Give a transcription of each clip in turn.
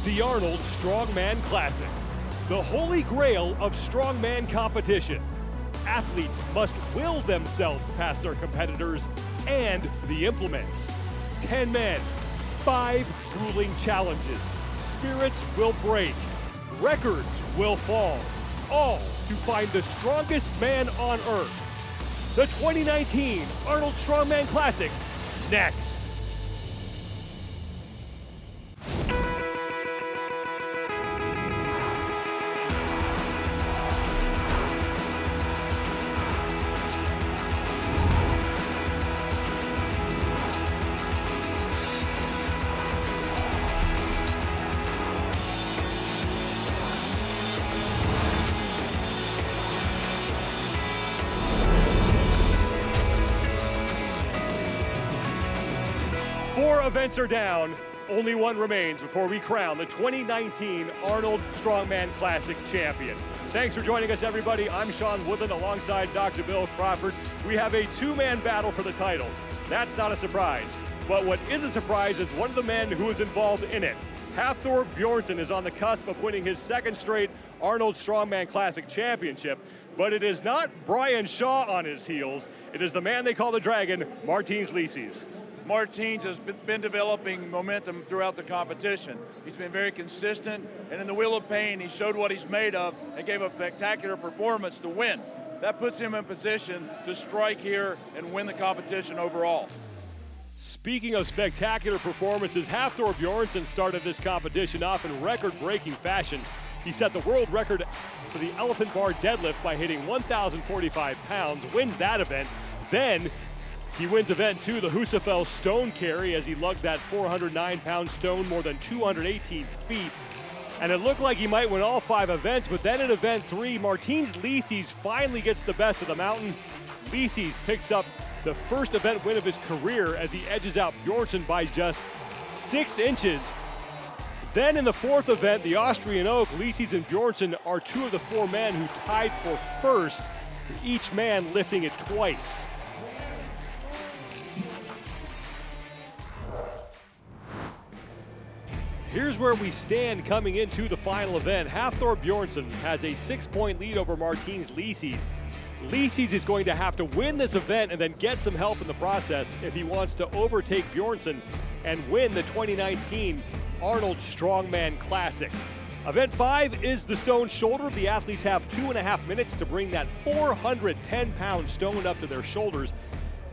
the Arnold Strongman Classic, the holy grail of strongman competition. Athletes must will themselves past their competitors and the implements. 10 men, 5 grueling challenges. Spirits will break, records will fall, all to find the strongest man on earth. The 2019 Arnold Strongman Classic, next. Four events are down, only one remains before we crown the 2019 Arnold Strongman Classic champion. Thanks for joining us, everybody. I'm Sean Woodland alongside Dr. Bill Crawford. We have a two-man battle for the title. That's not a surprise. But what is a surprise is one of the men who is involved in it. Hafthor Bjornsson is on the cusp of winning his second straight Arnold Strongman Classic championship. But it is not Brian Shaw on his heels. It is the man they call the Dragon, Martins Licis. Martins has been developing momentum throughout the competition. He's been very consistent, and in the Wheel of Pain, he showed what he's made of and gave a spectacular performance to win. That puts him in position to strike here and win the competition overall. Speaking of spectacular performances, Hafthor Bjornsson started this competition off in record-breaking fashion. He set the world record for the elephant bar deadlift by hitting 1,045 pounds, wins that event. Then he wins event 2, the Husafell stone carry, as he lugged that 409-pound stone more than 218 feet. And it looked like he might win all 5 events, but then in event 3, Martins Licis finally gets the best of the mountain. Licis picks up the first event win of his career as he edges out Bjornsson by just 6 inches. Then in the 4th event, the Austrian Oak, Licis and Bjornsson are 2 of the 4 men who tied for first, each man lifting it twice. Here's where we stand coming into the final event. Hafthor Bjornsson has a 6-point lead over Martins Licis. Licis is going to have to win this event and then get some help in the process if he wants to overtake Bjornsson and win the 2019 Arnold Strongman Classic. Event 5 is the stone shoulder. The athletes have 2.5 minutes to bring that 410-pound stone up to their shoulders.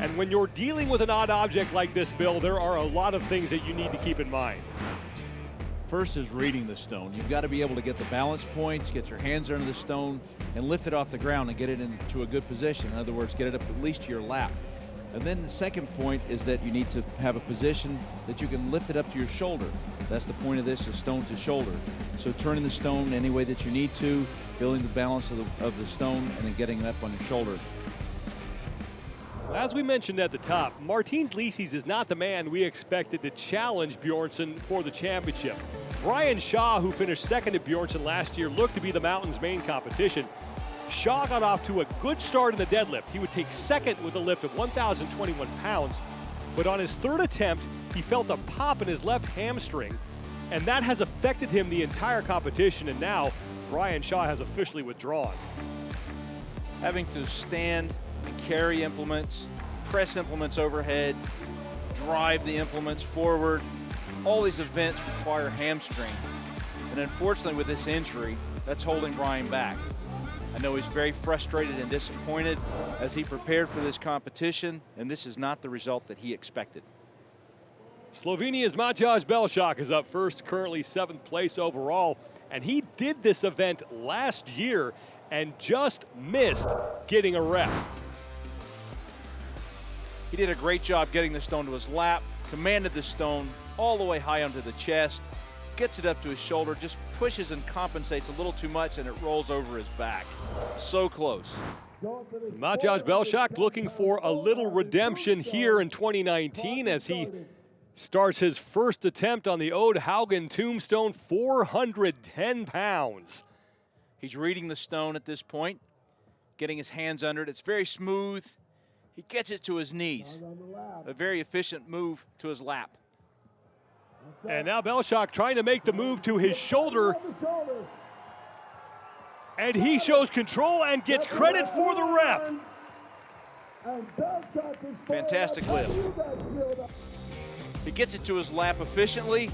And when you're dealing with an odd object like this, Bill, there are a lot of things that you need to keep in mind. First is reading the stone. You've got to be able to get the balance points, get your hands under the stone, and lift it off the ground and get it into a good position. In other words, get it up at least to your lap. And then the second point is that you need to have a position that you can lift it up to your shoulder. That's the point of this, is stone to shoulder. So turning the stone any way that you need to, feeling the balance of the stone, and then getting it up on your shoulder. As we mentioned at the top, Martins Licis is not the man we expected to challenge Bjornsson for the championship. Brian Shaw, who finished second to Bjornsson last year, looked to be the mountain's main competition. Shaw got off to a good start in the deadlift. He would take second with a lift of 1,021 pounds, but on his 3rd attempt, he felt a pop in his left hamstring, and that has affected him the entire competition, and now Brian Shaw has officially withdrawn. Having to stand and carry implements, press implements overhead, drive the implements forward. All these events require hamstring. And unfortunately with this injury, that's holding Brian back. I know he's very frustrated and disappointed as he prepared for this competition, and this is not the result that he expected. Slovenia's Mateusz Kieliszkowski is up first, currently 7th place overall, and he did this event last year and just missed getting a rep. He did a great job getting the stone to his lap, commanded the stone all the way high onto the chest, gets it up to his shoulder, just pushes and compensates a little too much, and it rolls over his back. So close. Mateusz Kieliszkowski looking for a little redemption here in 2019 as he starts his first attempt on the Ode Haugen tombstone, 410 pounds. He's reading the stone at this point, getting his hands under it. It's very smooth. He gets it to his knees. A very efficient move to his lap. And now Belshak trying to make the move to his shoulder. And he shows control and gets credit for the rep. Fantastic lift. He gets it to his lap efficiently.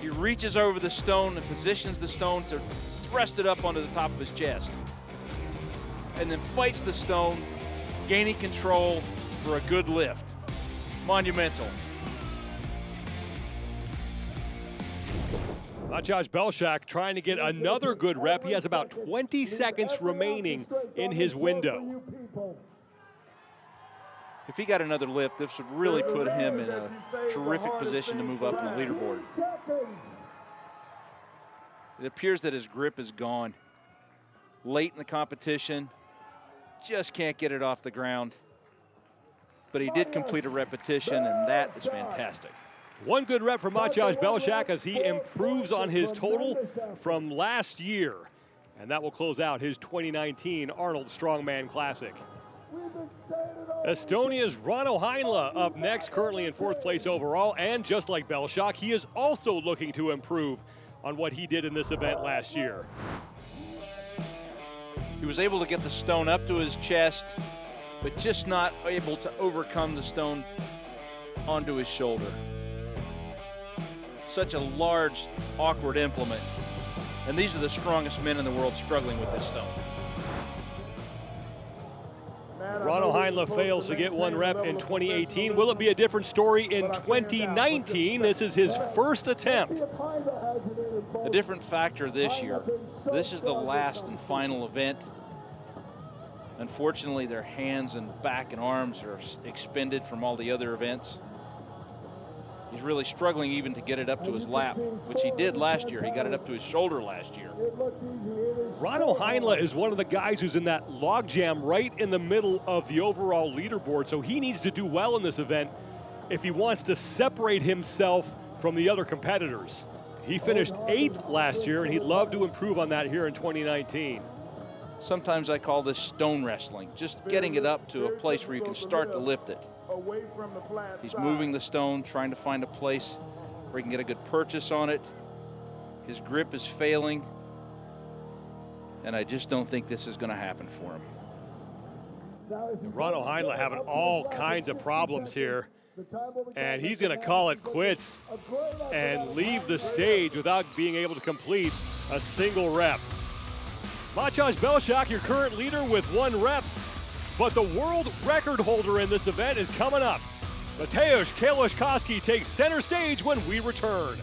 He reaches over the stone and positions the stone to thrust it up onto the top of his chest. And then fights the stone, gaining control for a good lift. Monumental. Mateusz Belshak trying to get another good rep. He has about 20 seconds remaining in his window. If he got another lift, this would really put him in a terrific position to move up on the leaderboard. It appears that his grip is gone. Late in the competition, just can't get it off the ground. But he did complete a repetition, and that is fantastic. One good rep for Mateusz Belshak as he improves on his total from last year. And that will close out his 2019 Arnold Strongman Classic. Estonia's Rauno Heinla up next, currently in 4th place overall. And just like Belshak, he is also looking to improve on what he did in this event last year. He was able to get the stone up to his chest, but just not able to overcome the stone onto his shoulder. Such a large, awkward implement. And these are the strongest men in the world struggling with this stone. Rauno Heinla fails to get one rep in 2018. Will it be a different story in 2019? This is his first attempt. A different factor this year. This is the last and final event. Unfortunately, their hands and back and arms are expended from all the other events. He's really struggling even to get it up to his lap, which he did last year. He got it up to his shoulder last year. Rauno Heinla is one of the guys who's in that logjam right in the middle of the overall leaderboard, so he needs to do well in this event if he wants to separate himself from the other competitors. He finished 8th last year, and he'd love to improve on that here in 2019. Sometimes I call this stone wrestling, just getting it up to a place where you can start to lift it. He's moving the stone, trying to find a place where he can get a good purchase on it. His grip is failing, and I just don't think this is going to happen for him. Rauno Heinla having all kinds of problems here, and he's going to call it quits and leave the stage without being able to complete a single rep. Mateusz Belshak, your current leader with 1 rep, but the world record holder in this event is coming up. Mateusz Kieliszkowski takes center stage when we return.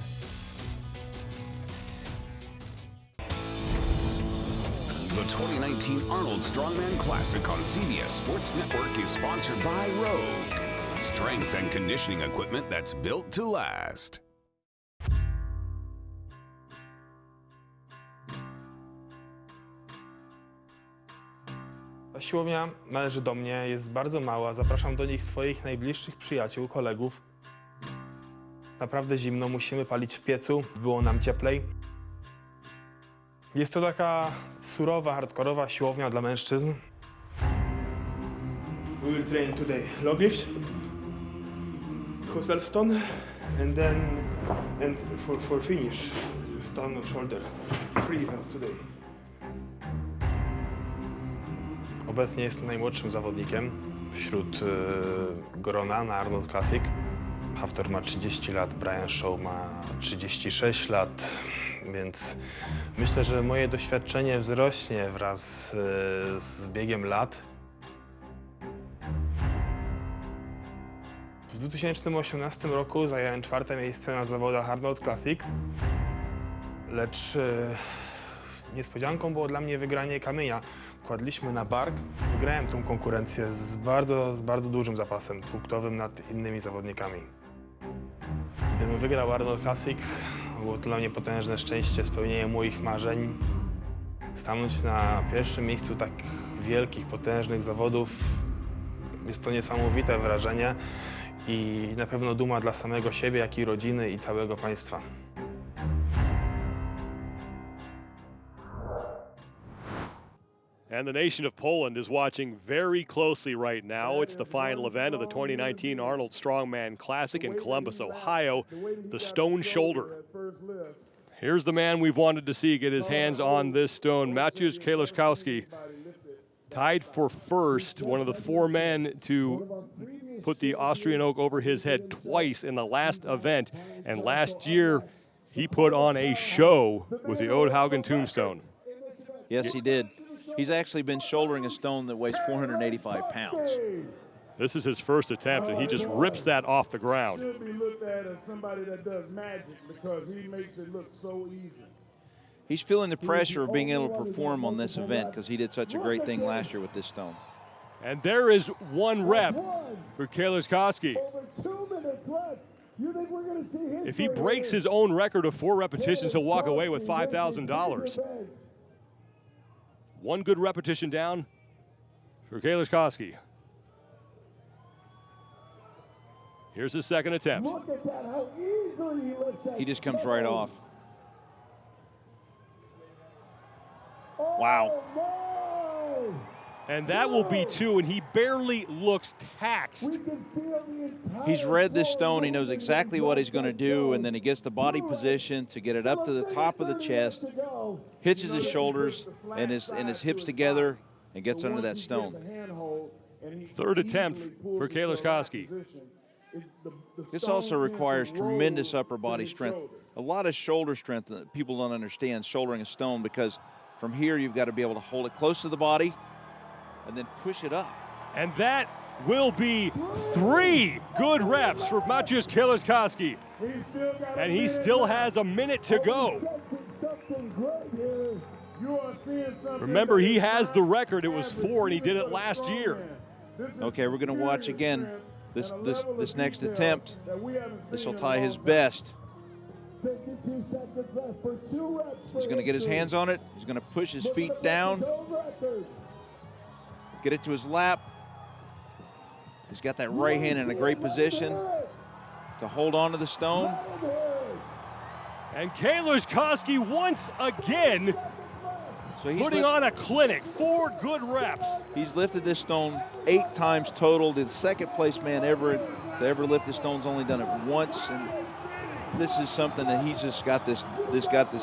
The 2019 Arnold Strongman Classic on CBS Sports Network is sponsored by Rogue. Strength and conditioning equipment that's built to last. Ta siłownia należy do mnie, jest bardzo mała. Zapraszam do nich swoich najbliższych przyjaciół, kolegów. Naprawdę zimno, musimy palić w piecu, było nam cieplej. Jest to taka surowa, hardkorowa siłownia dla mężczyzn. We will train today log lift, hustle stone, and for finish stone shoulder. 3 events today. Obecnie jestem najmłodszym zawodnikiem wśród grona na Arnold Classic. Hafthor ma 30 lat, Brian Shaw ma 36 lat, więc myślę, że moje doświadczenie wzrośnie wraz z biegiem lat. W 2018 roku zająłem 4. miejsce na zawodach Arnold Classic, lecz niespodzianką było dla mnie wygranie kamienia. Kładliśmy na bark, wygrałem tą konkurencję z bardzo dużym zapasem punktowym nad innymi zawodnikami. Gdybym wygrał Arnold Classic, było to dla mnie potężne szczęście, spełnienie moich marzeń. Stanąć na pierwszym miejscu tak wielkich, potężnych zawodów, jest to niesamowite wrażenie i na pewno duma dla samego siebie, jak i rodziny i całego państwa. And the nation of Poland is watching very closely right now. It's the final event of the 2019 Arnold Strongman Classic in Columbus, Ohio, the stone shoulder. Here's the man we've wanted to see get his hands on this stone, Mateusz Kieliszkowski, tied for first, one of the 4 men to put the Austrian oak over his head twice in the last event. And last year, he put on a show with the Ode Haugen tombstone. Yes, he did. He's actually been shouldering a stone that weighs 485 pounds. This is his first attempt, and he just rips that off the ground. Should be looked at as somebody that does magic because he makes it look so easy. He's feeling the pressure of being able to perform on this event because he did such a great thing last year with this stone. And there is 1 rep for Kieliszkowski. Over 2 minutes left. You think we're going to see history? If he breaks his own record of 4 repetitions, he'll walk away with $5,000. 1 good repetition down for Kieliszkowski. Here's his second attempt. Look at that, how easily he lets that He just comes right off. Wow. And that will be 2, and he barely looks taxed. He's read this stone. He knows exactly what he's going to do, and then he gets the body position to get it up to the top of the chest, hitches his shoulders and his hips together, and gets under that stone. Third attempt for Kieliszkowski. This also requires tremendous upper body strength. A lot of shoulder strength that people don't understand shouldering a stone, because from here you've got to be able to hold it close to the body and then push it up. And that will be 3 good reps for Mateusz Kieliszkowski. And he still has a minute to go. Remember, he has the record. It was 4, and he did it last year. Okay, we're going to watch again this next attempt. This will tie his best. 52 seconds left for 2 reps. He's going to get his hands on it. He's going to push his feet down, get it to his lap. He's got that right hand in a great position to hold on to the stone. And Kieliszkowski once again putting on a clinic. 4 good reps. He's lifted this stone 8 times total. The second place man to ever lift this stone's only done it once. And this is something that he's just got this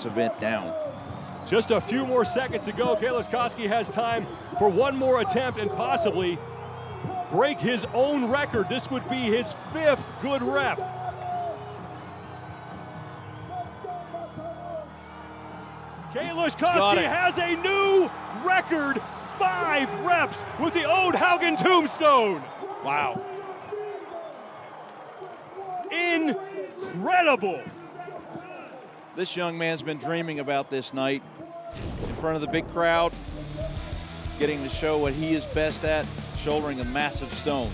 event down. Just a few more seconds to go. Kieliszkowski has time for 1 more attempt and possibly break his own record. This would be his 5th good rep. Kieliszkowski has a new record, 5 reps with the Ode Haugen tombstone. Wow. Incredible. This young man's been dreaming about this night in front of the big crowd, getting to show what he is best at, shouldering a massive stone.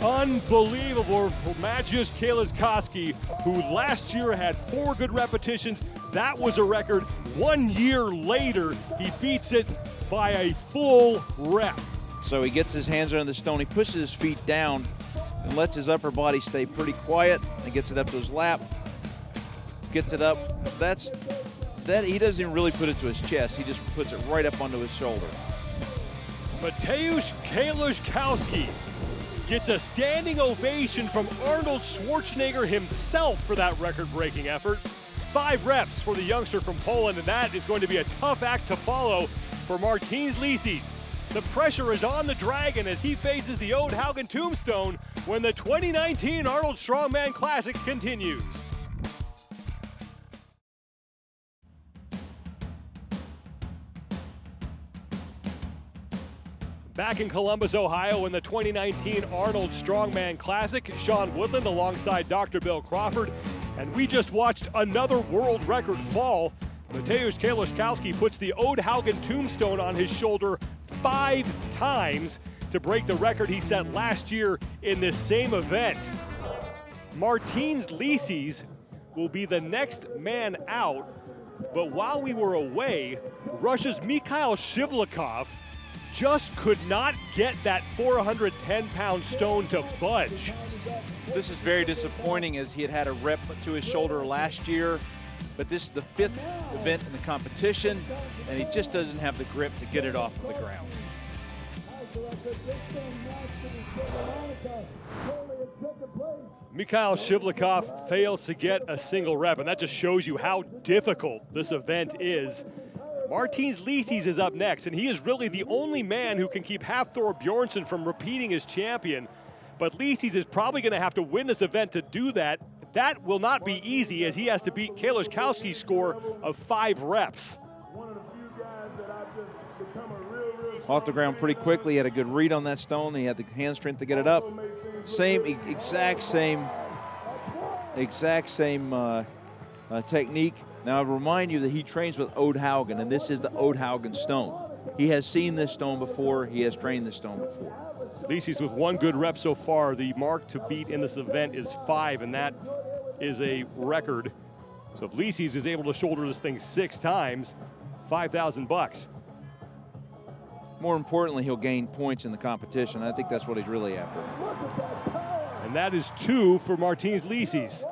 Unbelievable for Mateusz Kieliszkowski, who last year had 4 good repetitions. That was a record. 1 year later, he beats it by a full rep. So he gets his hands under the stone, he pushes his feet down and lets his upper body stay pretty quiet, and gets it up to his lap, gets it up. He doesn't even really put it to his chest, he just puts it right up onto his shoulder. Mateusz Kieliszkowski gets a standing ovation from Arnold Schwarzenegger himself for that record-breaking effort. 5 reps for the youngster from Poland, and that is going to be a tough act to follow for Martins Licis. The pressure is on the Dragon as he faces the Ode Haugen tombstone when the 2019 Arnold Strongman Classic continues. Back in Columbus, Ohio, in the 2019 Arnold Strongman Classic, Sean Woodland alongside Dr. Bill Crawford. And we just watched another world record fall. Mateusz Kieliszkowski puts the Ode Haugen tombstone on his shoulder 5 times to break the record he set last year in this same event. Martins Licis will be the next man out, but while we were away, Russia's Mikhail Shivlikov just could not get that 410-pound stone to budge. This is very disappointing, as he had a rep to his shoulder last year. but this is the 5th event in the competition, and he just doesn't have the grip to get it off of the ground. Mikhail Shivlikov fails to get a single rep, and that just shows you how difficult this event is. Martins Licis is up next, and he is really the only man who can keep Hafthor Bjornsson from repeating as champion. But Licis is probably going to have to win this event to do that. That will not be easy, as he has to beat Kieliszkowski's score of 5 reps. Off the ground pretty quickly. He had a good read on that stone. He had the hand strength to get it up. Exact same technique. Now, I remind you that he trains with Ode Haugen, and this is the Ode Haugen stone. He has seen this stone before. He has trained this stone before. Licis with 1 good rep so far. The mark to beat in this event is 5, and that is a record. So if Licis is able to shoulder this thing 6 times, $5,000. More importantly, he'll gain points in the competition. I think that's what he's really after. And that is 2 for Martins Licis.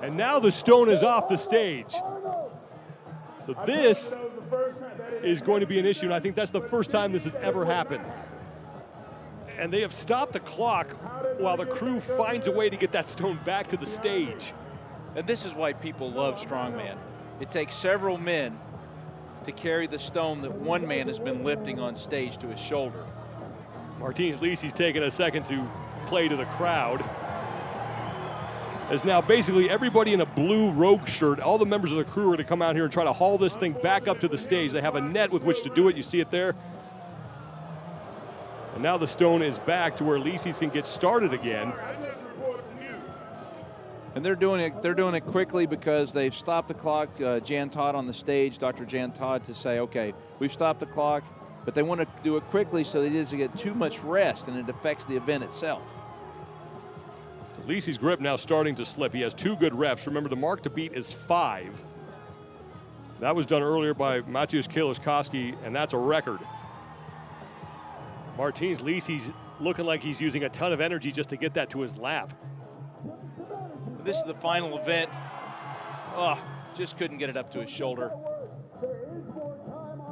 And now the stone is off the stage. So this is going to be an issue, and I think that's the first time this has ever happened. And they have stopped the clock while the crew finds a way to get that stone back to the stage. And this is why people love strongman. It takes several men to carry the stone that one man has been lifting on stage to his shoulder. Martins Licis taking a second to play to the crowd. As now basically everybody in a blue Rogue shirt, all the members of the crew are going to come out here and try to haul this thing back up to the stage. They have a net with which to do it. You see it there. And now the stone is back to where Licis can get started again. And they're doing it quickly because they've stopped the clock. Jan Todd on the stage, Dr. Jan Todd, to say, okay, we've stopped the clock, but they want to do it quickly so that he doesn't get too much rest and it affects the event itself. So Licis' grip now starting to slip. He has 2 good reps. Remember, the mark to beat is 5. That was done earlier by Mateusz Kieliszkowski, and that's a record. Martins Licis looking like he's using a ton of energy just to get that to his lap. This is the final event. Oh, just couldn't get it up to his shoulder.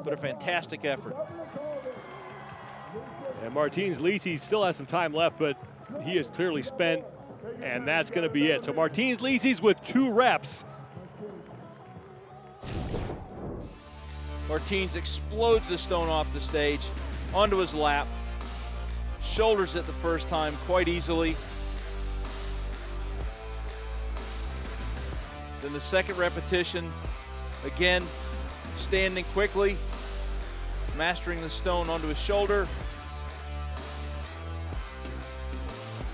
But a fantastic effort. And Martins Licis still has some time left, but he is clearly spent, and that's going to be it. So Martins Licis with 2 reps. Martins explodes the stone off the stage, onto his lap, shoulders it the first time quite easily. Then the second repetition, again, standing quickly, mastering the stone onto his shoulder.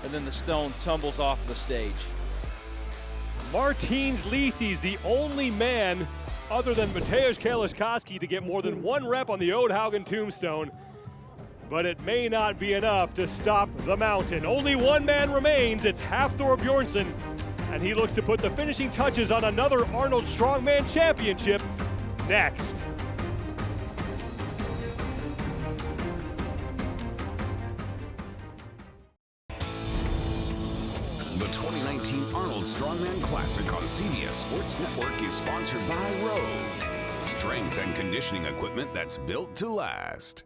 And then the stone tumbles off the stage. Martins Licis, the only man other than Mateusz Kieliszkowski to get more than 1 rep on the Ode Haugen tombstone. But it may not be enough to stop the mountain. Only one man remains. It's Hafthor Bjornsson. And he looks to put the finishing touches on another Arnold Strongman Championship next. The 2019 Arnold Strongman Classic on CBS Sports Network is sponsored by Rogue. Strength and conditioning equipment that's built to last.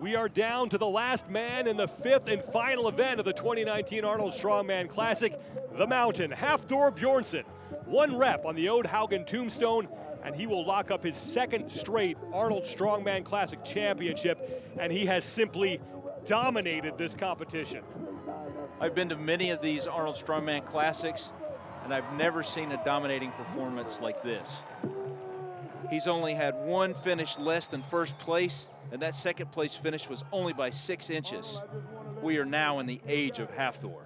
We are down to the last man in the 5th and final event of the 2019 Arnold Strongman Classic, the Mountain, Hafthor Bjornsson. 1 rep on the Ode Haugen tombstone, and he will lock up his 2nd straight Arnold Strongman Classic championship, and he has simply dominated this competition. I've been to many of these Arnold Strongman Classics, and I've never seen a dominating performance like this. He's only had 1 finish less than first place, and that 2nd place finish was only by 6 inches. We are now in the age of Hafthor.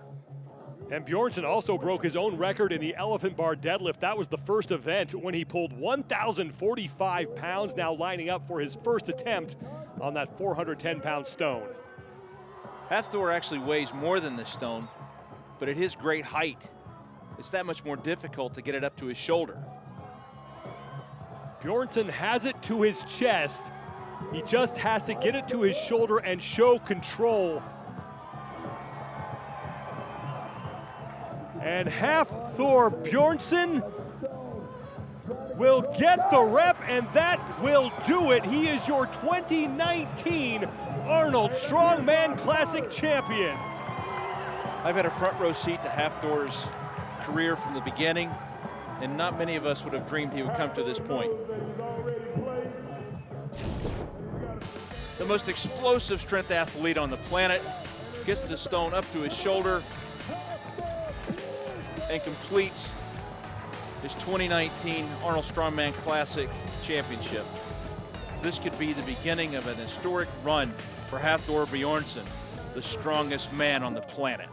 And Bjornsson also broke his own record in the elephant bar deadlift. That was the first event when he pulled 1,045 pounds, now lining up for his first attempt on that 410-pound stone. Hafthor actually weighs more than this stone, but at his great height, it's that much more difficult to get it up to his shoulder. Bjornsson has it to his chest. He just has to get it to his shoulder and show control. And Hafthor Bjornsson will get the rep, and that will do it. He is your 2019 Arnold Strongman Classic champion. I've had a front row seat to Hafthor's career from the beginning, and not many of us would have dreamed he would come to this point. The most explosive strength athlete on the planet gets the stone up to his shoulder and completes his 2019 Arnold Strongman Classic championship. This could be the beginning of an historic run for Hafthor Bjornsson, the strongest man on the planet.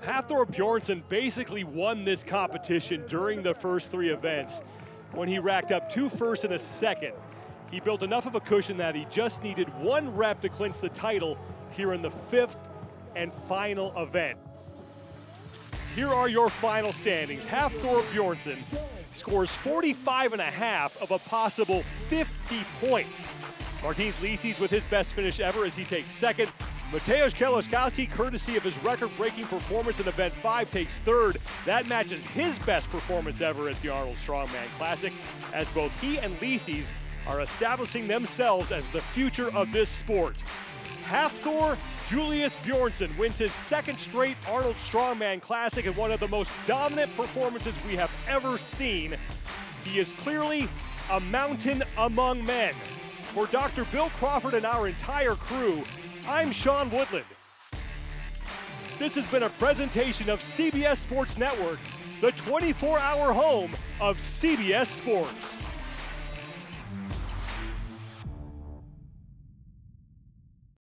Hafthor Bjornsson basically won this competition during the first 3 events when he racked up 2 firsts and a second. He built enough of a cushion that he just needed 1 rep to clinch the title here in the 5th and final event. Here are your final standings. Hafthor Bjornsson scores 45.5 of a possible 50 points. Martins Licis with his best finish ever as he takes 2nd. Mateusz Kieliszkowski, courtesy of his record-breaking performance in Event 5, takes 3rd. That matches his best performance ever at the Arnold Strongman Classic, as both he and Licis are establishing themselves as the future of this sport. Hafthor Julius Bjornsson wins his 2nd straight Arnold Strongman Classic in one of the most dominant performances we have ever seen. He is clearly a mountain among men. For Dr. Bill Crawford and our entire crew, I'm Sean Woodland. This has been a presentation of CBS Sports Network, the 24-hour home of CBS Sports.